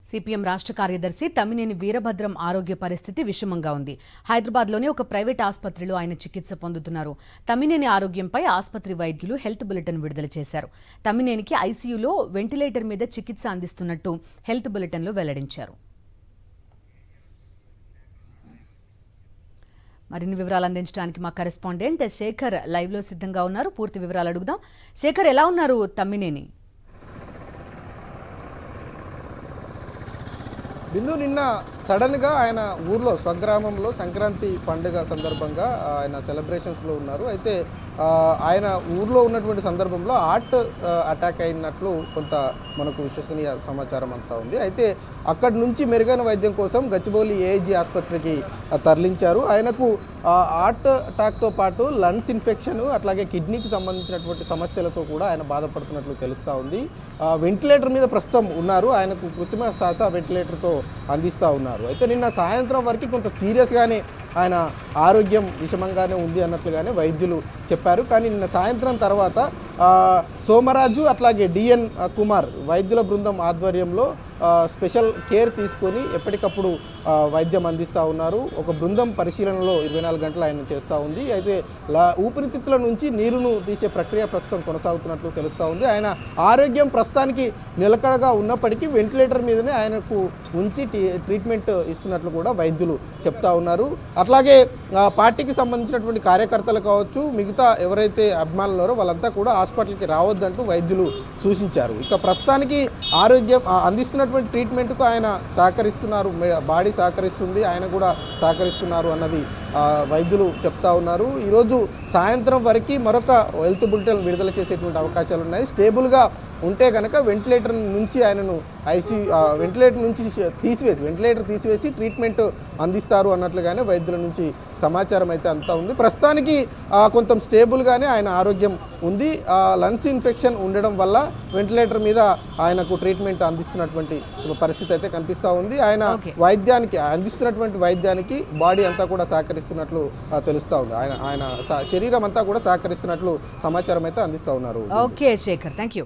CPM రాష్ట్ర కార్యదర్శి తమ్మినేని వీరభద్రం ఆరోగ్య పరిస్థితి విషమంగా ఉంది. హైదరాబాద్లోని ఒక ప్రైవేట్ ఆసుపత్రిలో ఆయన చికిత్స పొందుతున్నారు. తమ్మినేని ఆరోగ్యంపై ఆసుపత్రి వైద్యులు హెల్త్ బులెటిన్ విడుదల చేశారు. తమ్మినేనికి ఐసీయూలో వెంటిలేటర్ మీద చికిత్స అందిస్తున్నట్టు హెల్త్ బులెటిన్లో వెల్లడించారు. మరిన్ని వివరాలు అందించడానికి మా కరెస్పాండెంట్ శేఖర్ లైవ్ లో సిద్ధంగా ఉన్నారు. పూర్తి వివరాలు అడుగుదాం. శేఖర్, ఎలా ఉన్నారు తమ్మినేని? బిందు, నిన్న సడన్గా ఆయన ఊర్లో స్వగ్రామంలో సంక్రాంతి పండుగ సందర్భంగా ఆయన సెలబ్రేషన్స్లో ఉన్నారు. అయితే ఆయన ఊర్లో ఉన్నటువంటి సందర్భంలో హార్ట్ అటాక్ అయినట్లు కొంత మనకు విశ్వసనీయ సమాచారం అంతా ఉంది. అయితే అక్కడి నుంచి మెరుగైన వైద్యం కోసం గచ్చిబౌలి ఏఐజీ ఆసుపత్రికి తరలించారు. ఆయనకు హార్ట్ అటాక్తో పాటు లంగ్స్ ఇన్ఫెక్షన్, అట్లాగే కిడ్నీకి సంబంధించినటువంటి సమస్యలతో కూడా ఆయన బాధపడుతున్నట్లు తెలుస్తూ ఉంది. వెంటిలేటర్ మీద ప్రస్తుతం ఉన్నారు. ఆయనకు కృత్రిమ శ్వాస వెంటిలేటర్తో అందిస్తూ ఉన్నారు. అయితే నిన్న సాయంత్రం వరకు కొంత సీరియస్గానే ఆయన ఆరోగ్యం విషమంగానే ఉంది అన్నట్లుగానే వైద్యులు చెప్పారు. కానీ నిన్న సాయంత్రం తర్వాత సోమరాజు అట్లాగే డిఎన్ కుమార్ వైద్యుల బృందం ఆధ్వర్యంలో స్పెషల్ కేర్ తీసుకొని ఎప్పటికప్పుడు వైద్యం అందిస్తూ ఉన్నారు. ఒక బృందం పరిశీలనలో 24 గంటలు ఆయన చేస్తూ ఉంది. అయితే ఊపిరితిత్తుల నుంచి నీరును తీసే ప్రక్రియ ప్రస్తుతం కొనసాగుతున్నట్లు తెలుస్తూ ఉంది. ఆయన ఆరోగ్యం ప్రస్తుతానికి నిలకడగా ఉన్నప్పటికీ వెంటిలేటర్ మీదనే ఆయనకు ఉంచి ట్రీట్మెంట్ ఇస్తున్నట్లు కూడా వైద్యులు చెప్తా ఉన్నారు. అట్లాగే పార్టీకి సంబంధించినటువంటి కార్యకర్తలు కావచ్చు, మిగతా ఎవరైతే అభిమానులు ఉన్నారో వాళ్ళంతా కూడా హాస్పిటల్కి రావద్దంటూ వైద్యులు సూచించారు. ఇక ప్రస్తుతానికి ఆరోగ్యం అందిస్తున్నటువంటి ట్రీట్మెంట్కు ఆయన సహకరిస్తున్నారు, బాడీ సహకరిస్తుంది, ఆయన కూడా సహకరిస్తున్నారు అన్నది వైద్యులు చెప్తా ఉన్నారు. ఈరోజు సాయంత్రం వరకు మరొక హెల్త్ బులెటిన్ విడుదల చేసేటువంటి అవకాశాలు ఉన్నాయి. స్టేబుల్గా ఉంటే కనుక వెంటిలేటర్ నుంచి ఆయనను వెంటిలేటర్ తీసివేసి ట్రీట్మెంట్ అందిస్తారు అన్నట్లుగానే వైద్యుల నుంచి సమాచారం అయితే అంతా ఉంది. ప్రస్తుతానికి కొంత స్టేబుల్గానే ఆయన ఆరోగ్యం ఉంది. లంగ్స్ ఇన్ఫెక్షన్ ఉండడం వల్ల వెంటిలేటర్ మీద ఆయనకు ట్రీట్మెంట్ అందిస్తున్నటువంటి పరిస్థితి అయితే కనిపిస్తూ ఉంది. ఆయన అందిస్తున్నటువంటి వైద్యానికి బాడీ అంతా కూడా సహకరిస్తున్నట్లు తెలుస్తూ ఉంది. ఆయన శరీరం అంతా కూడా సహకరిస్తున్నట్లు సమాచారం అయితే అందిస్తూ ఉన్నారు. Okay Shekhar, thank you.